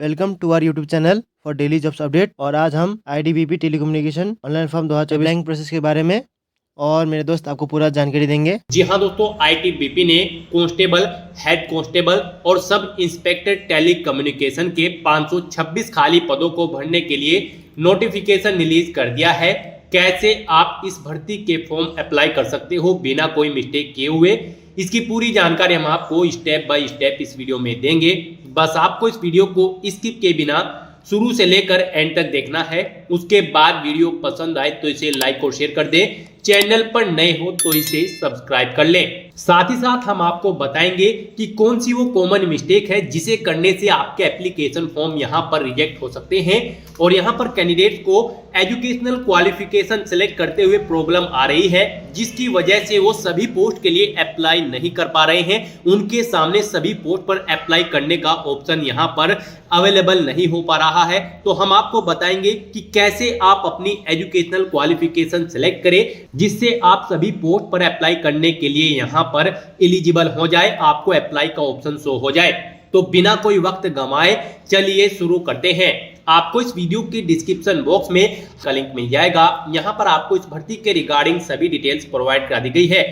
Welcome to our YouTube channel for daily jobs update. और आज हम ITBP telecommunication online form 2024 bank process के बारे में और मेरे दोस्त आपको पूरा जानकारी देंगे। जी हाँ दोस्तों, आईटीबीपी ने कांस्टेबल, हेड कांस्टेबल और सब इंस्पेक्टर टेली कम्युनिकेशन के 526 खाली पदों को भरने के लिए नोटिफिकेशन रिलीज कर दिया है। कैसे आप इस भर्ती के फॉर्म अप्लाई कर सकते हो बिना कोई मिस्टेक किए हुए, इसकी पूरी जानकारी हम आपको स्टेप बाय स्टेप इस वीडियो में देंगे। बस आपको इस वीडियो को स्किप के बिना शुरू से लेकर एंड तक देखना है। उसके बाद वीडियो पसंद आए तो इसे लाइक और शेयर कर दें। चैनल पर नए हो तो इसे सब्सक्राइब कर लें। साथ ही साथ हम आपको बताएंगे कि कौन सी वो कॉमन मिस्टेक है जिसे करने से आपके एप्लीकेशन फॉर्म यहां पर रिजेक्ट हो सकते हैं और यहां पर कैंडिडेट को एजुकेशनल क्वालिफिकेशन सेलेक्ट करते हुए प्रॉब्लम आ रही है, जिसकी वजह से वो सभी पोस्ट के लिए अप्लाई नहीं कर पा रहे हैं। उनके सामने सभी पोस्ट पर अप्लाई करने का ऑप्शन यहां पर अवेलेबल नहीं हो पा रहा है। तो हम आपको बताएंगे कि कैसे आप अपनी एजुकेशनल क्वालिफिकेशन सेलेक्ट करें जिससे आप सभी पोस्ट पर अप्लाई करने के लिए यहां पर एलिजिबल हो जाए, आपको अप्लाई का ऑप्शन शो हो जाए। तो बिना कोई वक्त गंवाए चलिए शुरू करते हैं। आपको इस वीडियो की डिस्क्रिप्शन बॉक्स में का लिंक मिल जाएगा। यहां पर आपको इस भर्ती के रिगार्डिंग सभी डिटेल्स प्रोवाइड करा दी गई है।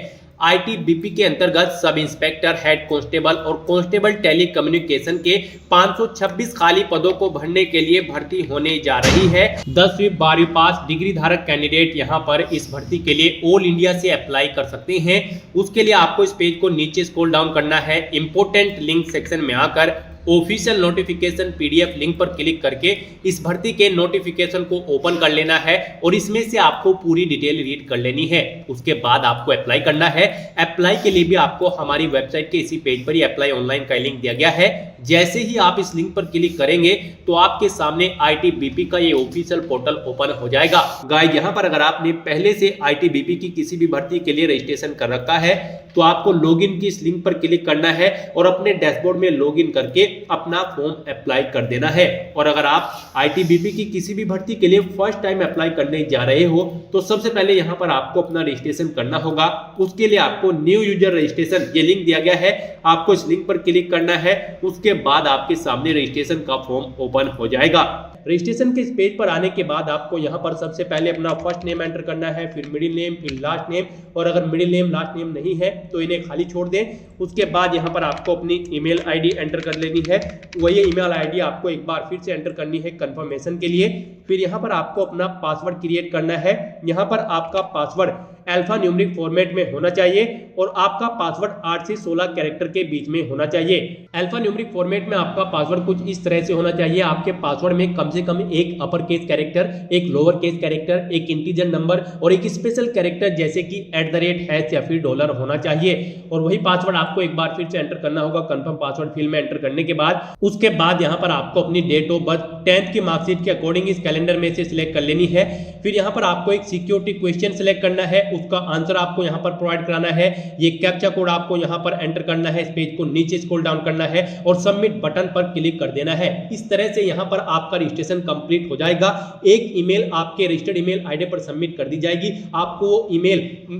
आईटीबीपी के अंतर्गत सब इंस्पेक्टर, हेड कांस्टेबल और कांस्टेबल टेली कम्युनिकेशन के 526 खाली पदों को भरने के लिए भर्ती होने जा रही है। 10वीं 12वीं पास डिग्री धारक कैंडिडेट यहां पर इस भर्ती के लिए ऑल इंडिया से अप्लाई कर सकते हैं। उसके लिए आपको इस पेज को नीचे स्क्रॉल डाउन करना है। इंपोर्टेंट लिंक सेक्शन में आकर ऑफिशियल नोटिफिकेशन पीडीएफ लिंक पर क्लिक करके इस भर्ती के नोटिफिकेशन को ओपन कर लेना है और इसमें से आपको पूरी डिटेल रीड कर लेनी है। उसके बाद आपको अप्लाई करना है। अप्लाई के लिए भी आपको हमारी वेबसाइट के इसी पेज पर ही अप्लाई ऑनलाइन का लिंक दिया गया है। जैसे ही आप इस लिंक पर क्लिक करेंगे तो आपके सामने आईटीबीपी का ये ऑफिशियल पोर्टल ओपन हो जाएगा। गाइस, यहाँ पर अगर आपने पहले से आईटीबीपी की किसी भी भर्ती के लिए रजिस्ट्रेशन कर रखा है तो आपको लॉगिन की इस लिंक पर क्लिक करना है और अपने डैशबोर्ड में लॉगिन करके अपना फॉर्म अप्लाई कर देना है। और अगर आप आईटीबीपी की किसी भी भर्ती के लिए फर्स्ट टाइम अप्लाई करने जा रहे हो तो सबसे पहले यहाँ पर आपको अपना रजिस्ट्रेशन करना होगा। उसके लिए आपको न्यू यूजर रजिस्ट्रेशन ये लिंक दिया गया है, आपको इस लिंक पर क्लिक करना है। उसके बाद आपके सामने रजिस्ट्रेशन का फॉर्म ओपन हो जाएगा। रजिस्ट्रेशन के इस पेज पर आने के बाद आपको यहाँ पर सबसे पहले अपना फर्स्ट नेम एंटर करना है, फिर मिडिल नेम, फिर लास्ट नेम। और अगर मिडिल नेम लास्ट नेम नहीं है तो इन्हें खाली छोड़ दें। उसके बाद यहाँ पर आपको अपनी ईमेल आईडी एंटर कर लेनी है। वही ईमेल आईडी आपको एक बार फिर से एंटर करनी है कंफर्मेशन के लिए। फिर यहाँ पर आपको अपना पासवर्ड क्रिएट करना है। यहाँ पर आपका पासवर्ड अल्फा न्यूमेरिक फॉर्मेट में होना चाहिए और आपका पासवर्ड 8 से 16 कैरेक्टर के बीच में होना चाहिए। अल्फा न्यूमेरिक फॉर्मेट में आपका पासवर्ड कुछ इस तरह से होना चाहिए। आपके पासवर्ड में कम से कम एक अपर केस कैरेक्टर, एक लोअर केस कैरेक्टर, एक इंटीजर नंबर और एक स्पेशल कैरेक्टर जैसे कि @ या फिर डॉलर होना चाहिए। और वही पासवर्ड आपको एक बार फिर से एंटर करना होगा कंफर्म पासवर्ड फील्ड में एंटर करने के बाद। उसके बाद यहाँ पर आपको अपनी डेट ऑफ बर्थ 10th की मार्कशीट के अकॉर्डिंग इस कैलेंडर में से सिलेक्ट कर लेनी है। फिर यहाँ पर आपको एक सिक्योरिटी क्वेश्चन सिलेक्ट करना है, उसका आंसर आपको यहाँ पर प्रोवाइड कराना है। ये कैप्चा कोड आपको यहाँ पर एंटर करना है। इस पेज को नीचे स्क्रॉल डाउन करना है और सबमिट बटन पर क्लिक कर देना है। इस तरह से यहाँ पर आपका रजिस्ट्रेशन कंप्लीट हो जाएगा। एक ईमेल आपके रजिस्टर्ड ईमेल आईडी पर सबमिट कर दी जाएगी। आपको ईमेल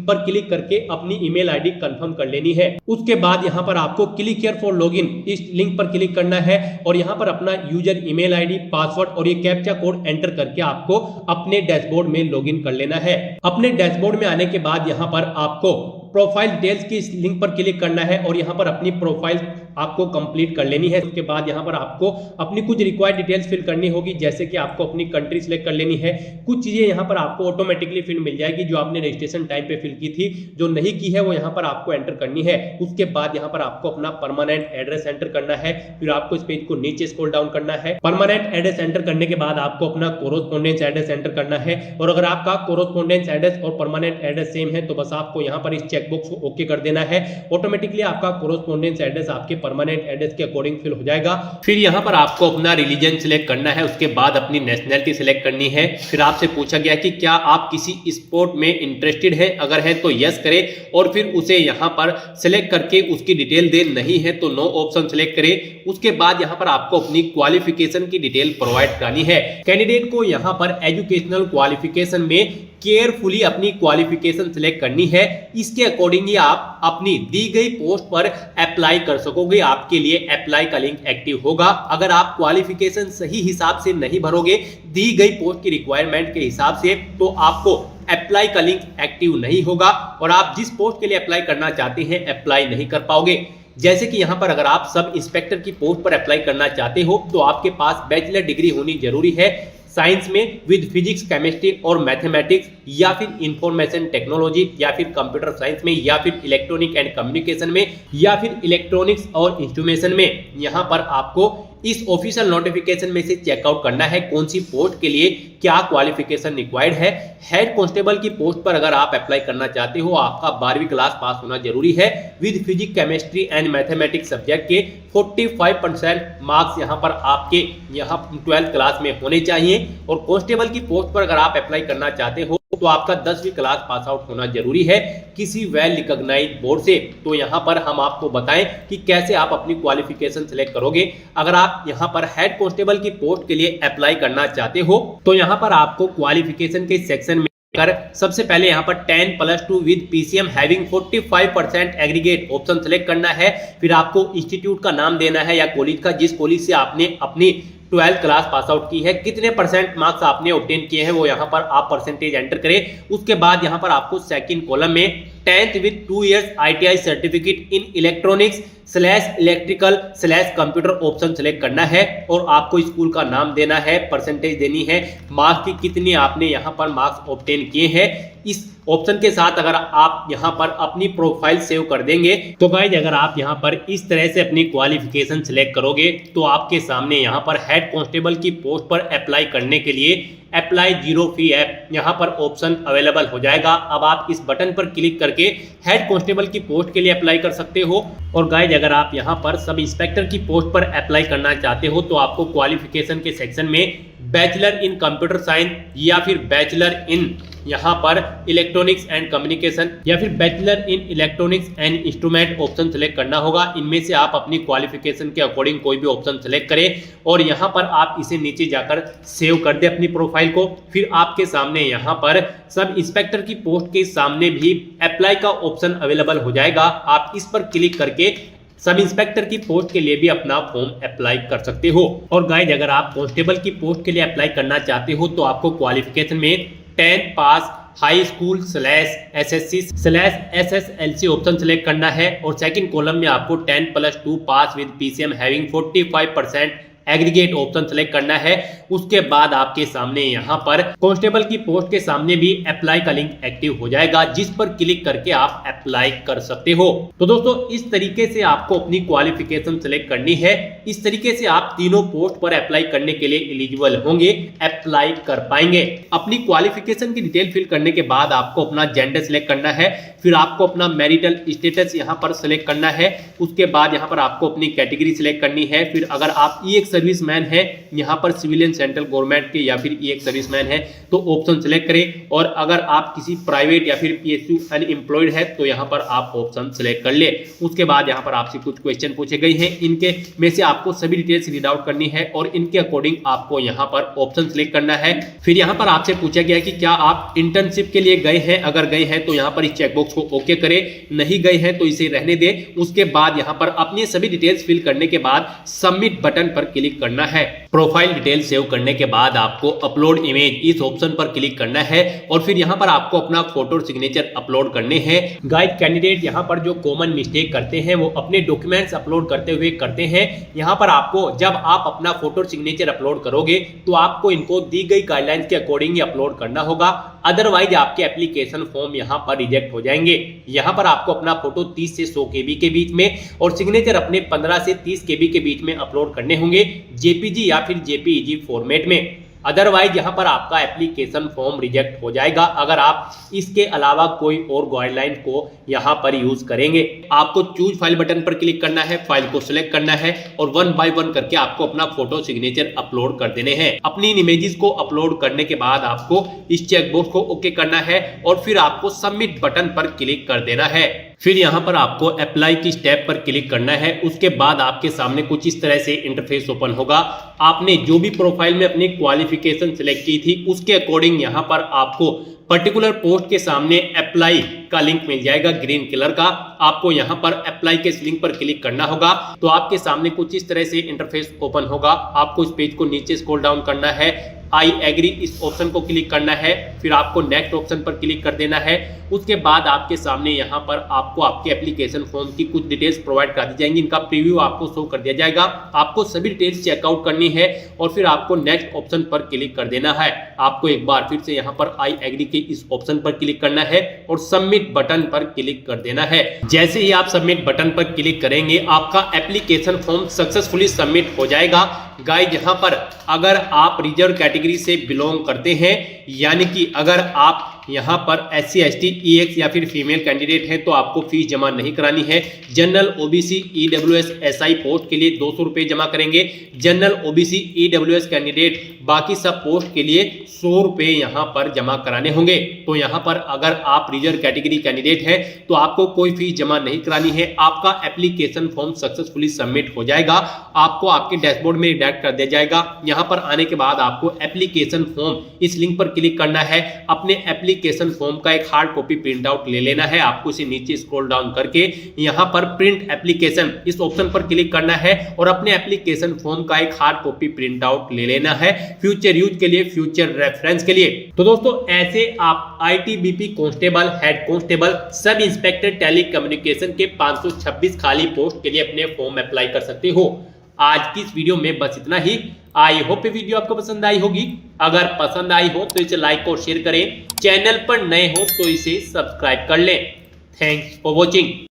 पर क्लिक करके अपनी ईमेल आईडी कंफर्म कर लेनी है। उसके बाद यहाँ पर आपको क्लिक हियर फॉर लॉगिन इस लिंक पर क्लिक करना है और यहाँ पर अपना यूजर ईमेल आईडी, पासवर्ड और ये कैप्चा कोड एंटर करके आपको अपने डैशबोर्ड में लॉगिन कर लेना है। अपने डैशबोर्ड में आने के बाद यहाँ पर आपको प्रोफाइल डिटेल्स की इस लिंक पर क्लिक करना है और यहाँ पर अपनी प्रोफाइल आपको कंप्लीट कर लेनी है। उसके बाद यहाँ पर आपको अपनी कुछ रिक्वायर्ड डिटेल्स फिल करनी होगी, जैसे कि आपको अपनी कंट्री सिलेक्ट कर लेनी है। कुछ चीजें यहाँ पर आपको ऑटोमेटिकली फिल मिल जाएगी जो आपने रजिस्ट्रेशन टाइम पे फिल की थी, जो नहीं की है वो यहाँ पर आपको एंटर करनी है। उसके बाद यहाँ पर आपको अपना परमानेंट एड्रेस एंटर करना है। फिर आपको इस पेज को नीचे स्क्रॉल डाउन करना है। परमानेंट एड्रेस एंटर करने के बाद आपको अपना कोरोस्पोंडेंस एड्रेस एंटर करना है। और अगर आपका कोरोस्पोंडेंस एड्रेस और परमानेंट एड्रेस सेम है तो बस आपको यहाँ पर इस चेकबॉक्स को ओके कर देना है। ऑटोमेटिकली आपका कोरोस्पोंडेंस एड्रेस आपके परमानेंट एड्रेस के अकॉर्डिंग फिल हो जाएगा। फिर यहाँ पर आपको अपना रिलीजन सिलेक्ट करना है। उसके बाद अपनी नेशनैलिटी सिलेक्ट करनी है। फिर आपसे पूछा गया कि क्या आप किसी स्पोर्ट में इंटरेस्टेड है, अगर है तो यस करें और फिर उसे यहाँ पर सिलेक्ट करके उसकी डिटेल दे, नहीं है तो नो ऑप्शन सिलेक्ट करें। उसके बाद यहाँ पर आपको अपनी क्वालिफिकेशन की डिटेल प्रोवाइड करानी है। कैंडिडेट को यहाँ पर एजुकेशनल क्वालिफिकेशन में केयरफुली अपनी क्वालिफिकेशन सिलेक्ट करनी है। इसके अकॉर्डिंगली आप अपनी दी गई पोस्ट पर अप्लाई कर सकोगे। आपके लिए अप्लाई का लिंक एक्टिव होगा। अगर आप क्वालिफिकेशन सही हिसाब से नहीं भरोगे दी गई पोस्ट की रिक्वायरमेंट के हिसाब से, तो आपको अप्लाई का लिंक एक्टिव नहीं होगा और आप जिस पोस्ट के लिए अप्लाई करना चाहते हैं अप्लाई नहीं कर पाओगे। जैसे कि यहाँ पर अगर आप सब इंस्पेक्टर की पोस्ट पर अप्लाई करना चाहते हो तो आपके पास बैचलर डिग्री होनी जरूरी है साइंस में विद फिजिक्स, केमिस्ट्री और मैथमेटिक्स, या फिर इंफॉर्मेशन टेक्नोलॉजी, या फिर कंप्यूटर साइंस में, या फिर इलेक्ट्रॉनिक एंड कम्युनिकेशन में, या फिर इलेक्ट्रॉनिक्स और इंस्ट्रूमेंटेशन में। यहाँ पर आपको इस ऑफिशियल नोटिफिकेशन में से चेकआउट करना है कौन सी पोस्ट के लिए क्या क्वालिफिकेशन रिक्वायर्ड है। हेड कांस्टेबल की पोस्ट पर अगर आप अप्लाई करना चाहते हो आपका 12वीं क्लास पास होना जरूरी है with physics, chemistry and mathematics subject के 45% मार्क्स यहाँ पर आपके यहाँ 12th क्लास में होने चाहिए। और कांस्टेबल की पोस्ट पर अगर आप अप्लाई करना चाहते हो तो आपका 10वीं क्लास पास आउट होना जरूरी है किसी वेल रिकॉग्नाइज्ड बोर्ड से। तो यहाँ पर हम आपको बताएं कि कैसे आप अपनी क्वालिफिकेशन सिलेक्ट करोगे। अगर आप यहाँ पर हेड कांस्टेबल की पोस्ट के लिए अप्लाई करना चाहते हो तो यहाँ पर आपको क्वालिफिकेशन के सेक्शन में सबसे पहले यहाँ पर 10+2 with PCM having 45% aggregate option select करना है। फिर आपको इंस्टीट्यूट का नाम देना है या कॉलेज का, जिस कॉलेज से आपने अपनी 12th क्लास पास आउट की है, कितने परसेंट मार्क्स आपने ऑब्टेन किए हैं वो यहाँ पर आप परसेंटेज एंटर करें। उसके बाद यहाँ पर आपको सेकंड कॉलम में 10th with 2 years ITI certificate in electronics / electrical / computer option select करना है और आपको स्कूल का नाम देना है, परसेंटेज देनी है, मार्क्स की कितने आपने यहाँ पर मार्क्स ऑब्टेन किए हैं। इस ऑप्शन के साथ अगर आप यहाँ पर अपनी प्रोफाइल सेव कर देंगे तो गाइस अगर आप यहाँ पर इस तरह से अपनी क्वालिफिकेशन सिलेक्ट करोगे तो आपके सामने यहाँ पर हेड कांस्टेबल की पोस्ट पर अप्लाई करने के लिए अप्लाई जीरो फी ऐप यहाँ पर ऑप्शन अवेलेबल हो जाएगा। अब आप इस बटन पर क्लिक करके हेड कांस्टेबल की पोस्ट के लिए अप्लाई कर सकते हो। और गाइस अगर आप यहाँ पर सब इंस्पेक्टर की पोस्ट पर अप्लाई करना चाहते हो तो आपको क्वालिफिकेशन के सेक्शन में बैचलर इन कंप्यूटर साइंस या फिर बैचलर इन यहाँ पर इलेक्ट्रॉनिक्स एंड कम्युनिकेशन या फिर bachelor in electronics and instrument option select करना होगा। इनमें से आप अपनी क्वालिफिकेशन के अकॉर्डिंग कोई भी ऑप्शन सेलेक्ट करें और यहाँ पर आप इसे नीचे जाकर सेव कर दे अपनी प्रोफाइल को। फिर आपके सामने यहाँ पर सब इंस्पेक्टर की पोस्ट के सामने भी अप्लाई का ऑप्शन अवेलेबल हो जाएगा। आप इस पर क्लिक करके सब इंस्पेक्टर की पोस्ट के लिए भी अपना फॉर्म अप्लाई कर सकते हो। और गाइस अगर आप कांस्टेबल की पोस्ट के लिए अप्लाई करना चाहते हो तो आपको क्वालिफिकेशन में 10th pass high school / SSC / SSLC option select करना है और सेकंड कॉलम में आपको 10+2 pass with PCM having 45% aggregate option select करना है। उसके बाद आपके सामने यहाँ पर कांस्टेबल की पोस्ट के सामने भी अप्लाई का लिंक एक्टिव हो जाएगा, जिस पर क्लिक करके आप अप्लाई कर सकते हो। तो दोस्तों इस तरीके से आपको अपनी क्वालिफिकेशन सेलेक्ट करनी है। इस तरीके से आप तीनों पोस्ट पर अप्लाई करने के लिए एलिजिबल होंगे, अप्लाई कर पाएंगे। अपनी क्वालिफिकेशन की डिटेल फिल करने के बाद आपको अपना जेंडर सिलेक्ट करना है। फिर आपको अपना मैरिटल स्टेटस यहाँ पर सिलेक्ट करना है। उसके बाद यहाँ पर आपको अपनी कैटेगरी सिलेक्ट करनी है। फिर अगर आप सर्विसमैन है यहाँ पर सिविलियन सेंट्रल गवर्नमेंट के या फिर एक सर्विसमैन है तो ऑप्शन सेलेक्ट करें। और अगर आप किसी प्राइवेट या फिर PSU अनएम्प्लॉयड है तो यहाँ पर आप ऑप्शन सेलेक्ट कर ले। उसके बाद यहाँ पर आपसे कुछ क्वेश्चन पूछे गए हैं, इनके में से आपको सभी डिटेल्स रीड आउट करनी है और इनके अकॉर्डिंग आपको यहाँ पर ऑप्शन सेलेक्ट करना है। फिर यहाँ पर आपसे पूछा गया कि क्या आप इंटर्नशिप के लिए गए हैं, अगर गए हैं तो यहाँ पर इस चेकबॉक्स को ओके करें, नहीं गए हैं तो इसे रहने दें। उसके बाद यहाँ पर अपनी सभी डिटेल्स फिल करने के बाद सबमिट बटन पर क्लिक करना है। प्रोफाइल डिटेल सेव करने के बाद आपको अपलोड इमेज इस ऑप्शन पर क्लिक करना है और फिर यहाँ पर आपको अपना फोटो और सिग्नेचर अपलोड करने हैं। गाइस कैंडिडेट यहाँ पर जो कॉमन मिस्टेक करते हैं वो अपने डॉक्यूमेंट्स अपलोड करते हुए करते हैं। यहाँ पर आपको जब आप अपना फोटो और सिग्नेचर अपलोड करोगे तो आपको इनको दी गई गाइडलाइंस के अकॉर्डिंग ही अपलोड करना होगा, अदरवाइज आपके एप्लीकेशन फॉर्म यहाँ पर रिजेक्ट हो जाएंगे। यहाँ पर आपको अपना फोटो 30 से 100 KB के बीच में और सिग्नेचर अपने 15 से 30 KB के बीच में अपलोड करने होंगे, JPG या फिर JPEG फॉर्मेट में। अदरवाइज यहाँ पर आपका एप्लीकेशन फॉर्म रिजेक्ट हो जाएगा अगर आप इसके अलावा कोई और गाइडलाइन को यहाँ पर यूज करेंगे। आपको चूज फाइल बटन पर क्लिक करना है, फाइल को सिलेक्ट करना है और 1 by 1 करके आपको अपना फोटो सिग्नेचर अपलोड कर देने हैं। अपनी इमेजेस को अपलोड करने के बाद आपको इस चेकबॉक्स को ओके करना है और फिर आपको सबमिट बटन पर क्लिक कर देना है। फिर यहाँ पर आपको अप्लाई की स्टेप पर क्लिक करना है। उसके बाद आपके सामने कुछ इस तरह से इंटरफेस ओपन होगा। आपने जो भी प्रोफाइल में अपनी क्वालिफिकेशन सिलेक्ट की थी उसके अकॉर्डिंग यहाँ पर आपको पर्टिकुलर पोस्ट के सामने अप्लाई का लिंक मिल जाएगा ग्रीन कलर का। आपको यहाँ पर अप्लाई के इस लिंक पर क्लिक करना होगा तो आपके सामने कुछ इस तरह से इंटरफेस ओपन होगा। आपको इस पेज को नीचे स्क्रॉल डाउन करना है, आई एग्री इस ऑप्शन को क्लिक करना है, फिर आपको नेक्स्ट ऑप्शन पर क्लिक कर देना है। उसके बाद आपके सामने यहाँ पर आपको आपके एप्लीकेशन फॉर्म की कुछ डिटेल्स प्रोवाइड कर दी जाएंगी। इनका प्रीव्यू आपको शो कर दिया जाएगा। आपको सभी डिटेल्स चेकआउट करनी है और फिर आपको नेक्स्ट ऑप्शन पर क्लिक कर देना है। आपको एक बार फिर से यहाँ पर आई एग्री के इस ऑप्शन पर क्लिक करना है और सबमिट बटन पर क्लिक कर देना है। जैसे ही आप सबमिट बटन पर क्लिक करेंगे आपका एप्लीकेशन फॉर्म सक्सेसफुली सबमिट हो जाएगा। गाइस, यहाँ पर अगर आप रिजर्व कैटेगरी से बिलोंग करते हैं, यानी कि अगर आप यहाँ पर SC ST EX या फिर फीमेल कैंडिडेट हैं तो आपको फीस जमा नहीं करानी है। General OBC EWS SI post के लिए 200 रुपये जमा करेंगे। जनरल OBC EWS कैंडिडेट बाकी सब पोस्ट के लिए 100 रुपये यहाँ पर जमा कराने होंगे। तो यहाँ पर अगर आप रिजर्व कैटेगरी कैंडिडेट हैं तो आपको कोई फीस जमा नहीं करानी है। आपका एप्लीकेशन फॉर्म सक्सेसफुली सबमिट हो जाएगा। आपको आपके डैशबोर्ड में रिडायरेक्ट कर दिया जाएगा। यहाँ पर आने के बाद आपको एप्लीकेशन फॉर्म इस लिंक पर क्लिक करना है। अपने एप्लीकेशन फॉर्म का एक हार्ड कॉपी प्रिंट आउट ले लेना है। आपको इसे नीचे स्क्रॉल डाउन करके यहाँ पर प्रिंट एप्लीकेशन इस ऑप्शन पर क्लिक करना है और अपने एप्लीकेशन फॉर्म का एक हार्ड कॉपी प्रिंट आउट ले लेना है फ्यूचर यूज के लिए, फ्यूचर रेफरेंस के लिए। तो दोस्तों, ऐसे आप ITBP constable, head constable, sub inspector telecommunication के 526 खाली पोस्ट के लिए अपने फॉर्म अप्लाई कर सकते हो। आज की इस वीडियो में बस इतना ही। आई होप ये वीडियो आपको पसंद आई होगी। अगर पसंद आई हो तो इसे लाइक और शेयर करें। चैनल पर नए हो तो इसे सब्सक्राइब कर लें। Thanks for watching.